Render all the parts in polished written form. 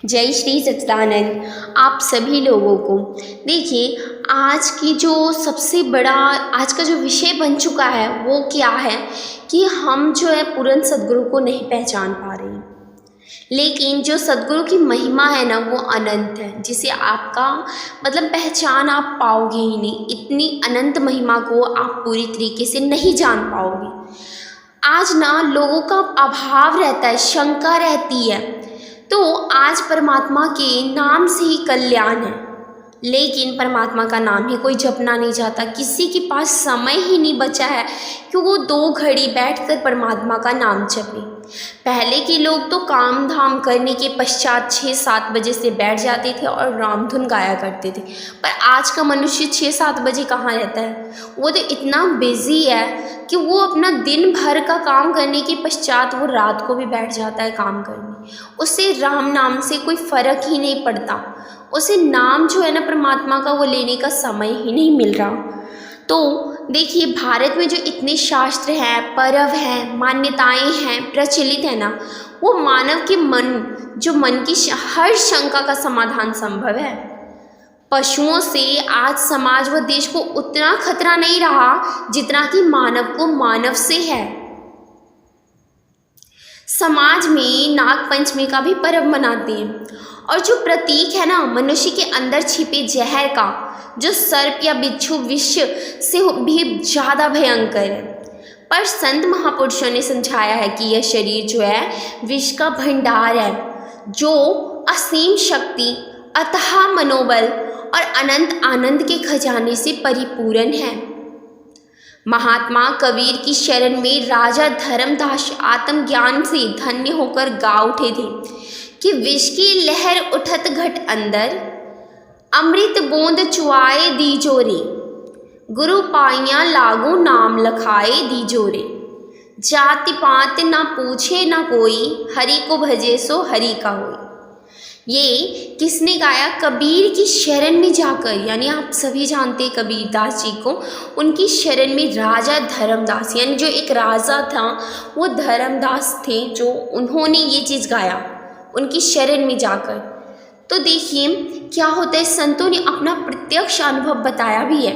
जय श्री सच्चिदानंद आप सभी लोगों को। देखिए, आज की जो सबसे बड़ा आज का जो विषय बन चुका है वो क्या है कि हम जो है पूर्ण सद्गुरु को नहीं पहचान पा रहे हैं। लेकिन जो सद्गुरु की महिमा है ना वो अनंत है, जिसे आपका मतलब पहचान आप पाओगे ही नहीं। इतनी अनंत महिमा को आप पूरी तरीके से नहीं जान पाओगे। आज ना लोगों का अभाव रहता है, शंका रहती है, तो आज परमात्मा के नाम से ही कल्याण है। लेकिन परमात्मा का नाम ही कोई जपना नहीं चाहता। किसी के पास समय ही नहीं बचा है कि वो 2 घड़ी बैठकर परमात्मा का नाम जपे। पहले के लोग तो काम धाम करने के पश्चात 6-7 बजे से बैठ जाते थे और रामधुन गाया करते थे। पर आज का मनुष्य 6-7 बजे कहाँ रहता है। वो तो इतना बिजी है कि वो अपना दिन भर का काम करने के पश्चात वो रात को भी बैठ जाता है काम करने। उससे राम नाम से कोई फ़र्क ही नहीं पड़ता। उसे नाम जो है ना परमात्मा का वो लेने का समय ही नहीं मिल रहा। तो देखिए, भारत में जो इतने शास्त्र हैं, पर्व हैं, मान्यताएं हैं, प्रचलित है ना, वो मानव के मन की हर शंका का समाधान संभव है। पशुओं से आज समाज व देश को उतना खतरा नहीं रहा जितना कि मानव को मानव से है। समाज में नाग पंचमी का भी पर्व मनाते हैं, और जो प्रतीक है ना मनुष्य के अंदर छिपे जहर का, जो सर्प या बिच्छू विष से भी ज़्यादा भयंकर है। पर संत महापुरुषों ने समझाया है कि यह शरीर जो है विष का भंडार है, जो असीम शक्ति, अथाह मनोबल और अनंत आनंद के खजाने से परिपूर्ण है। महात्मा कबीर की शरण में राजा धर्मदास आत्मज्ञान से धन्य होकर गा उठे थे कि विष की लहर उठत घट अंदर, अमृत बूंद चुआए दी जोरे, गुरु पाइया लागू नाम लखाए दी जोरे, जाति पात ना पूछे ना कोई, हरि को भजे सो हरि का होई। ये किसने गाया? कबीर की शरण में जाकर। यानी आप सभी जानते हैं कबीरदास जी को। उनकी शरण में राजा धर्मदास, यानी जो एक राजा था वो धर्मदास थे, जो उन्होंने ये चीज़ गाया उनकी शरण में जाकर। तो देखिए क्या होता है, संतों ने अपना प्रत्यक्ष अनुभव बताया भी है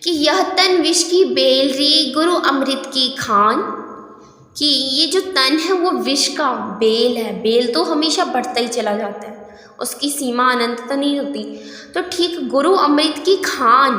कि यह तन विष की बेल री, गुरु अमृत की खान, कि ये जो तन है वो विष का बेल है। बेल तो हमेशा बढ़ता ही चला जाता है, उसकी सीमा अनंतता नहीं होती। तो ठीक गुरु अमृत की खान,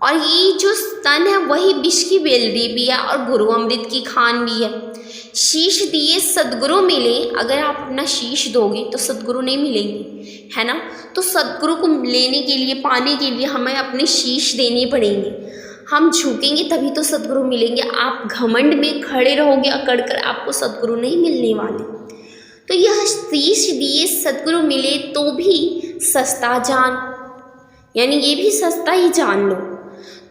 और ये जो तन है वही विष की बेलरी भी है और गुरु अमृत की खान भी है। शीश दिए सद्गुरु मिले, अगर आप अपना शीश दोगे तो सद्गुरु नहीं मिलेंगे, है ना। तो सद्गुरु को लेने के लिए, पाने के लिए हमें अपने शीश देने पड़ेंगे। हम झुकेंगे तभी तो सद्गुरु मिलेंगे। आप घमंड में खड़े रहोगे अकड़ कर, आपको सद्गुरु नहीं मिलने वाले। तो यह शीश दिए सद्गुरु मिले तो भी सस्ता जान, यानी ये भी सस्ता ही जान लो।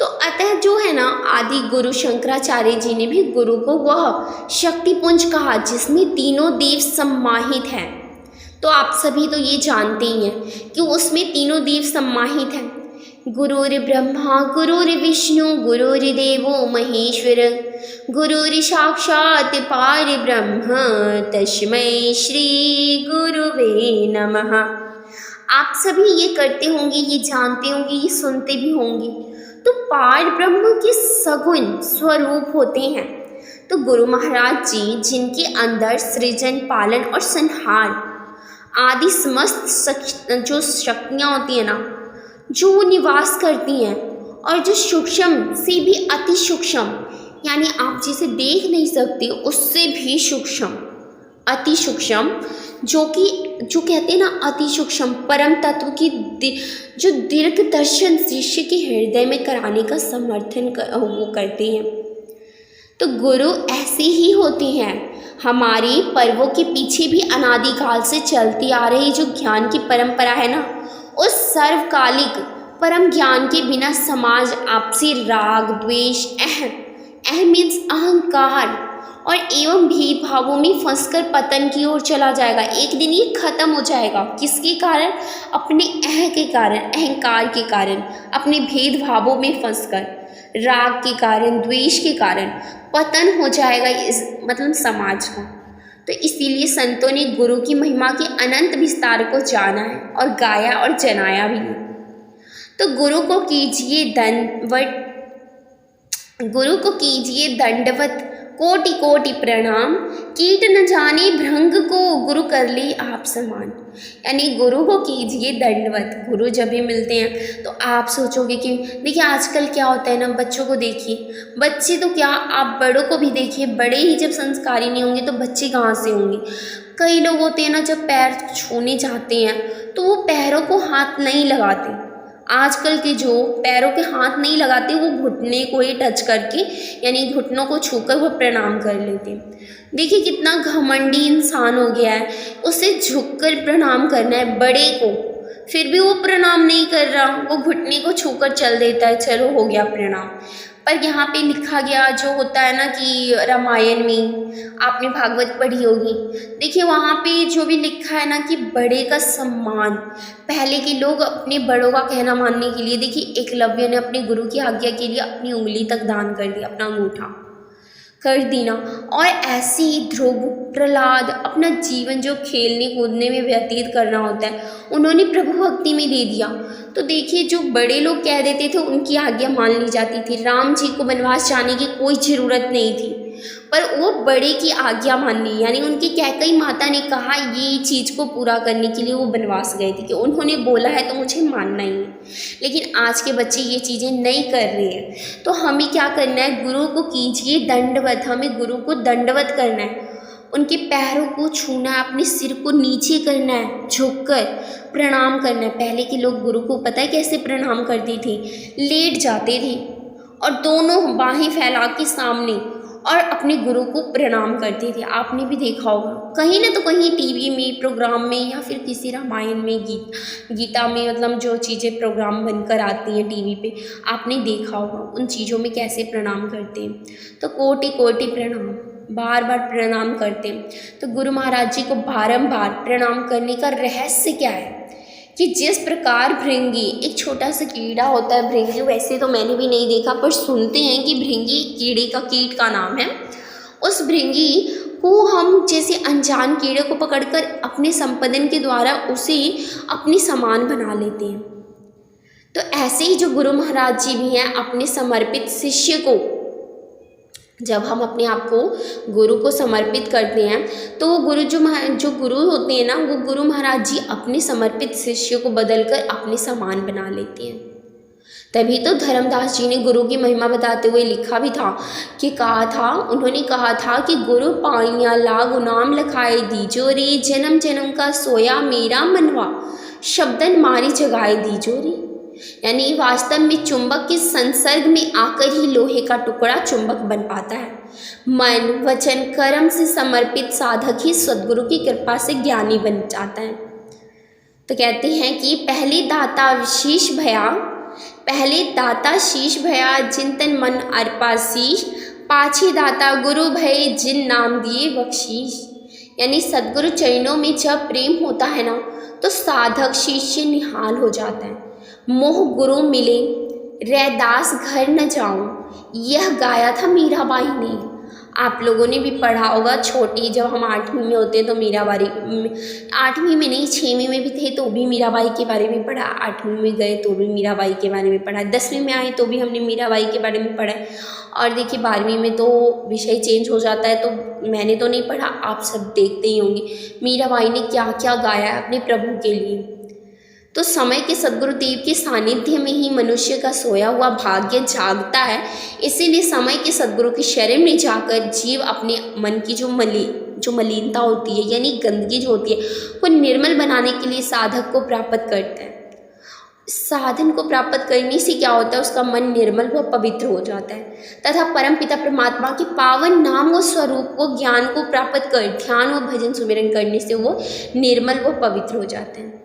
तो अतः जो है ना, आदि गुरु शंकराचार्य जी ने भी गुरु को वह शक्तिपुंज कहा जिसमें तीनों देव सम्माहित हैं। तो आप सभी तो ये जानते ही हैं कि उसमें तीनों देव सम्माहित हैं। गुरुर् ब्रह्मा गुरुर् विष्णु गुरुर्देवो महेश्वर, गुरुर् साक्षात् परब्रह्म तस्मै श्री गुरुवे नमः। आप सभी ये करते होंगे, ये जानते होंगे, ये सुनते भी होंगे। तो पार ब्रह्म के सगुण स्वरूप होते हैं। तो गुरु महाराज जी, जिनके अंदर सृजन, पालन और संहार आदि समस्त जो शक्तियाँ होती हैं ना, जो निवास करती हैं, और जो सूक्ष्म से भी अति सूक्ष्म, यानी आप जिसे देख नहीं सकते उससे भी सूक्ष्म, अति सूक्ष्म, जो कहते हैं ना अति सूक्ष्म परम तत्व की जो दीर्घ दर्शन शिष्य के हृदय में कराने का समर्थन वो करते हैं। तो गुरु ऐसे ही होते हैं। हमारे पर्वों के पीछे भी अनादिकाल से चलती आ रही जो ज्ञान की परंपरा है ना, उस सर्वकालिक परम ज्ञान के बिना समाज आपसी राग, द्वेष, अहम मीन्स अहंकार और एवं भेदभावों में फंसकर पतन की ओर चला जाएगा। एक दिन ये खत्म हो जाएगा। किसके कारण? अपने के कारण, अहंकार के कारण, अपने भेदभावों में फंसकर, राग के कारण, द्वेष के कारण पतन हो जाएगा इस समाज का। तो इसीलिए संतों ने गुरु की महिमा के अनंत विस्तार को जाना है और गाया और जनाया भी है। तो गुरु को कीजिए दंडवत कोटि कोटि प्रणाम, कीट न जाने भृंग को गुरु कर ले आप समान। यानी गुरु को कीजिए दंडवत। गुरु जब भी मिलते हैं तो आप सोचोगे कि देखिए आजकल क्या होता है ना, बच्चों को देखिए, बच्चे तो क्या आप बड़ों को भी देखिए, बड़े ही जब संस्कारी नहीं होंगे तो बच्चे कहाँ से होंगे। कई लोग होते हैं ना, जब पैर छूने जाते हैं तो वो पैरों को हाथ नहीं लगाते। आजकल के जो पैरों के हाथ नहीं लगाते वो घुटने को ही टच करके यानी घुटनों को छूकर वो प्रणाम कर लेते हैं। देखिए कितना घमंडी इंसान हो गया है, उसे झुककर प्रणाम करना है बड़े को, फिर भी वो प्रणाम नहीं कर रहा, वो घुटने को छूकर चल देता है, चलो हो गया प्रणाम। पर यहाँ पे लिखा गया जो होता है ना कि रामायण में आपने भागवत पढ़ी होगी, देखिए वहाँ पे जो भी लिखा है ना कि बड़े का सम्मान, पहले के लोग अपने बड़ों का कहना मानने के लिए, देखिए एकलव्य ने अपने गुरु की आज्ञा के लिए अपनी उंगली तक दान कर दी, अपना अंगूठा कर दी ना। और ऐसे ही ध्रुव प्रहलाद अपना जीवन जो खेलने कूदने में व्यतीत करना होता है उन्होंने प्रभु भक्ति में दे दिया। तो देखिए जो बड़े लोग कह देते थे उनकी आज्ञा मान ली जाती थी। राम जी को वनवास जाने की कोई ज़रूरत नहीं थी, पर वो बड़े की आज्ञा मान ली, यानी उनकी कैकई माता ने कहा ये चीज़ को पूरा करने के लिए वो वनवास गए थे कि उन्होंने बोला है तो मुझे मानना ही है। लेकिन आज के बच्चे ये चीज़ें नहीं कर रहे हैं। तो हमें क्या करना है, गुरु को कीजिए दंडवत, हमें गुरु को दंडवत करना है, उनके पैरों को छूना है, अपने सिर को नीचे करना है, झुककर प्रणाम करना है। पहले के लोग गुरु को पता है कैसे प्रणाम करते थे, लेट जाते थे और दोनों बाहें फैला के सामने और अपने गुरु को प्रणाम करते थे। आपने भी देखा होगा कहीं ना तो कहीं टीवी में प्रोग्राम में या फिर किसी रामायण में गीता में, मतलब जो चीज़ें प्रोग्राम बनकर आती हैं टीवी पे, आपने देखा होगा उन चीज़ों में कैसे प्रणाम करते हैं। तो कोटि कोटि प्रणाम, बार बार प्रणाम करते हैं। तो गुरु महाराज जी को बारंबार प्रणाम करने का रहस्य क्या है कि जिस प्रकार भृंगी, एक छोटा सा कीड़ा होता है भृंगी, वैसे तो मैंने भी नहीं देखा पर सुनते हैं कि भृंगी कीट का नाम है। उस भृंगी को हम जैसे अनजान कीड़े को पकड़कर अपने संपादन के द्वारा उसे अपनी समान बना लेते हैं। तो ऐसे ही जो गुरु महाराज जी भी हैं, अपने समर्पित शिष्य को, जब हम अपने आप को गुरु को समर्पित करते हैं तो वो गुरु जो गुरु होते हैं ना, वो गुरु महाराज जी अपने समर्पित शिष्य को बदलकर अपने समान बना लेते हैं। तभी तो धर्मदास जी ने गुरु की महिमा बताते हुए लिखा भी था कि उन्होंने कहा था कि गुरु पाइया लागु नाम लखाए दीजो रे, जन्म जन्म का सोया मेरा मनवा, शब्दन मारी जगाए दीजो रे। यानी वास्तव में चुंबक के संसर्ग में आकर ही लोहे का टुकड़ा चुंबक बन पाता है। मन वचन कर्म से समर्पित साधक ही सद्गुरु की कृपा से ज्ञानी बन जाता है। तो कहते हैं कि पहले दाता शीश भया जिनतन मन अर्पा शीश, पाछे दाता गुरु भय जिन नाम दिए बख्शीश। यानी सद्गुरु चरणों में जब प्रेम होता है ना तो साधक शिष्य निहाल हो जाता है। मोह गुरु मिले रैदास घर न जाऊं, यह गाया था मीराबाई ने। आप लोगों ने भी पढ़ा होगा, छोटी जब हम 8वीं में होते तो 8वीं में नहीं 6वीं में भी थे तो भी मीराबाई के बारे में पढ़ा, 8वीं में गए तो भी मीराबाई के बारे में पढ़ा, 10वीं में आए तो भी हमने मीराबाई के बारे में पढ़ा। और देखिए 12वीं में तो विषय चेंज हो जाता है, तो मैंने तो नहीं पढ़ा, आप सब देखते ही होंगे मीराबाई ने क्या क्या गाया अपने प्रभु के लिए। तो समय के सद्गुरुदेव के सानिध्य में ही मनुष्य का सोया हुआ भाग्य जागता है। इसीलिए समय के सद्गुरु की शरण में जाकर जीव अपने मन की जो मलिनता होती है यानी गंदगी जो होती है वो निर्मल बनाने के लिए साधक को प्राप्त करता है। साधन को प्राप्त करने से क्या होता है, उसका मन निर्मल व पवित्र हो जाता है तथा परमपिता परमात्मा के पावन नाम व स्वरूप को ज्ञान को प्राप्त कर ध्यान व भजन सुमिरन करने से वो निर्मल व पवित्र हो जाते हैं।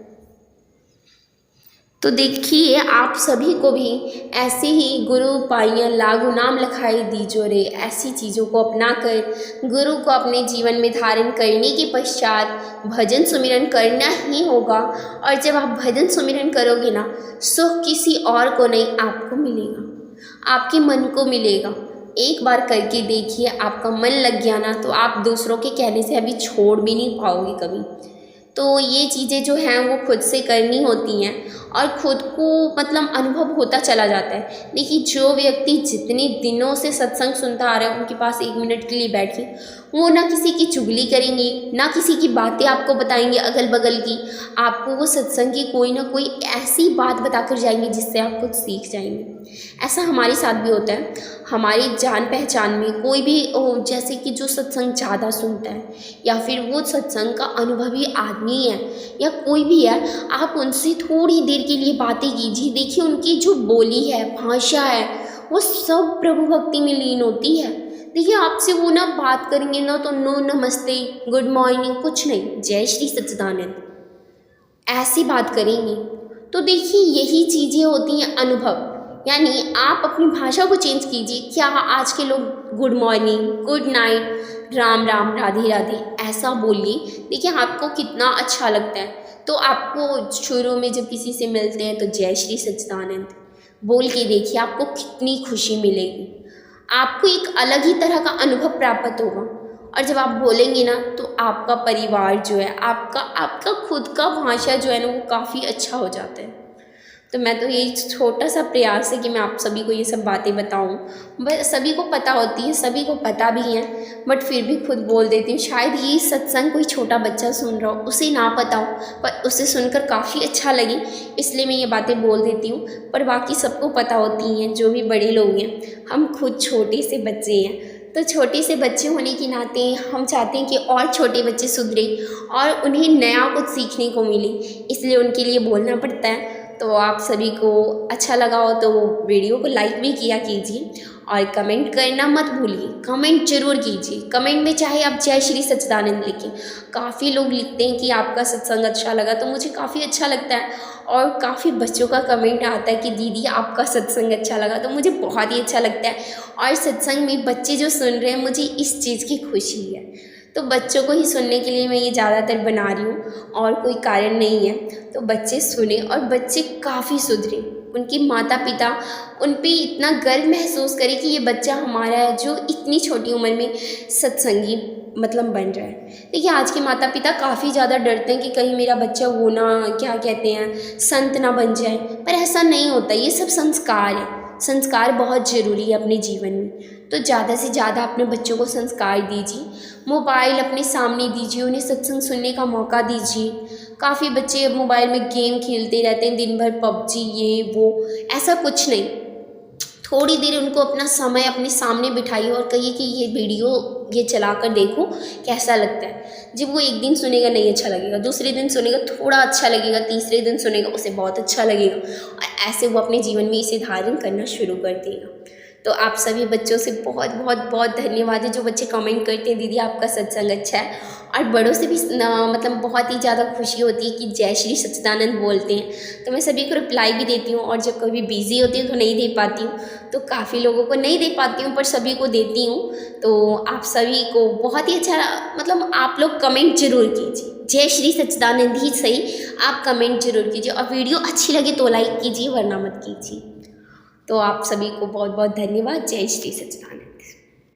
तो देखिए आप सभी को भी ऐसे ही गुरु पाइया लागु नाम लखाई दीजो रे, ऐसी चीज़ों को अपनाकर गुरु को अपने जीवन में धारण करने के पश्चात भजन सुमिरन करना ही होगा। और जब आप भजन सुमिरन करोगे ना, सुख किसी और को नहीं आपको मिलेगा, आपके मन को मिलेगा। एक बार करके देखिए, आपका मन लग गया ना तो आप दूसरों के कहने से अभी छोड़ भी नहीं पाओगे कभी। तो ये चीज़ें जो हैं वो खुद से करनी होती हैं और खुद को मतलब अनुभव होता चला जाता है। देखिए, जो व्यक्ति जितने दिनों से सत्संग सुनता आ रहा है, उनके पास 1 मिनट के लिए बैठिए, वो ना किसी की चुगली करेंगे, ना किसी की बातें आपको बताएंगे अगल बगल की। आपको वो सत्संग की कोई ना कोई ऐसी बात बताकर जाएंगे जिससे आप कुछ सीख जाएंगे। ऐसा हमारे साथ भी होता है। हमारी जान पहचान में कोई भी जैसे कि जो सत्संग ज़्यादा सुनता है या फिर वो सत्संग का अनुभवी आदमी है या कोई भी है, आप उनसे थोड़ी देर के लिए बातें कीजिए। देखिए, उनकी जो बोली है, भाषा है, वो सब प्रभु भक्ति में लीन होती है। देखिए, आपसे वो ना बात करेंगे ना तो नो नमस्ते, गुड मॉर्निंग कुछ नहीं, जय श्री सच्चिदानंद, ऐसी बात करेंगी। तो देखिए, यही चीज़ें होती हैं अनुभव। यानी आप अपनी भाषा को चेंज कीजिए। क्या आज के लोग good morning, good night, Ram Ram, Radhe Radhe ऐसा बोलिए। देखिए, आपको कितना अच्छा लगता है। तो आपको शुरू में जब किसी से मिलते हैं तो जय श्री सच्चिदानंद बोल के देखिए, आपको कितनी खुशी मिलेगी। आपको एक अलग ही तरह का अनुभव प्राप्त होगा। और जब आप बोलेंगे ना तो आपका परिवार जो है, आपका खुद का भाषा जो है ना, वो काफ़ी अच्छा हो जाता है। तो मैं तो यही छोटा सा प्रयास है कि मैं आप सभी को ये सब बातें बताऊं। बस सभी को पता होती है, सभी को पता भी है, बट फिर भी खुद बोल देती हूँ। शायद ये सत्संग कोई छोटा बच्चा सुन रहा हो, उसे ना पता हो, पर उसे सुनकर काफ़ी अच्छा लगे, इसलिए मैं ये बातें बोल देती हूँ। पर बाकी सबको पता होती हैं, जो भी बड़े लोग हैं। हम खुद छोटे से बच्चे हैं, तो छोटे से बच्चे होने के नाते हम चाहते हैं कि और छोटे बच्चे सुधरे और उन्हें नया कुछ सीखने को मिले, इसलिए उनके लिए बोलना पड़ता है। तो आप सभी को अच्छा लगा हो तो वीडियो को लाइक भी किया कीजिए और कमेंट करना मत भूलिए। कमेंट जरूर कीजिए। कमेंट में चाहे आप जय श्री सच्चिदानंद लिखें। काफ़ी लोग लिखते हैं कि आपका सत्संग अच्छा लगा, तो मुझे काफ़ी अच्छा लगता है। और काफ़ी बच्चों का कमेंट आता है कि दीदी आपका सत्संग अच्छा लगा, तो मुझे बहुत ही अच्छा लगता है। और सत्संग में बच्चे जो सुन रहे हैं, मुझे इस चीज़ की खुशी है। तो बच्चों को ही सुनने के लिए मैं ये ज़्यादातर बना रही हूँ और कोई कारण नहीं है। तो बच्चे सुने और बच्चे काफ़ी सुधरे, उनकी माता पिता उन पे इतना गर्व महसूस करें कि ये बच्चा हमारा है जो इतनी छोटी उम्र में सत्संगी मतलब बन रहा है। देखिए, आज के माता पिता काफ़ी ज़्यादा डरते हैं कि कहीं मेरा बच्चा वो ना क्या कहते हैं संत ना बन जाए, पर ऐसा नहीं होता। ये सब संस्कार है। संस्कार बहुत ज़रूरी है अपने जीवन में। तो ज़्यादा से ज़्यादा अपने बच्चों को संस्कार दीजिए। मोबाइल अपने सामने दीजिए, उन्हें सत्संग सुनने का मौका दीजिए। काफ़ी बच्चे अब मोबाइल में गेम खेलते रहते हैं दिन भर, पबजी ये वो, ऐसा कुछ नहीं। थोड़ी देर उनको अपना समय अपने सामने बिठाइए और कहिए कि ये वीडियो ये चला कर देखो कैसा लगता है। जब वो एक दिन सुनेगा नहीं अच्छा लगेगा, दूसरे दिन सुनेगा थोड़ा अच्छा लगेगा, तीसरे दिन सुनेगा उसे बहुत अच्छा लगेगा, और ऐसे वो अपने जीवन में इसे धारण करना शुरू कर देगा। तो आप सभी बच्चों से बहुत बहुत बहुत धन्यवाद है जो बच्चे कमेंट करते हैं दीदी आपका सत्संग अच्छा है। और बड़ों से भी मतलब बहुत ही ज़्यादा खुशी होती है कि जय श्री सच्चिदानंद बोलते हैं। तो मैं सभी को रिप्लाई भी देती हूँ, और जब कभी बिज़ी होती हूँ तो नहीं दे पाती हूँ, तो काफ़ी लोगों को नहीं दे पाती हूँ, पर सभी को देती हूँ। तो आप सभी को बहुत ही अच्छा मतलब आप लोग कमेंट जरूर कीजिए, जय श्री सच्चिदानंद ही सही, आप कमेंट जरूर कीजिए। और वीडियो अच्छी लगे तो लाइक कीजिए, वरना मत कीजिए। तो आप सभी को बहुत बहुत धन्यवाद। जय श्री सच्चिदानंद।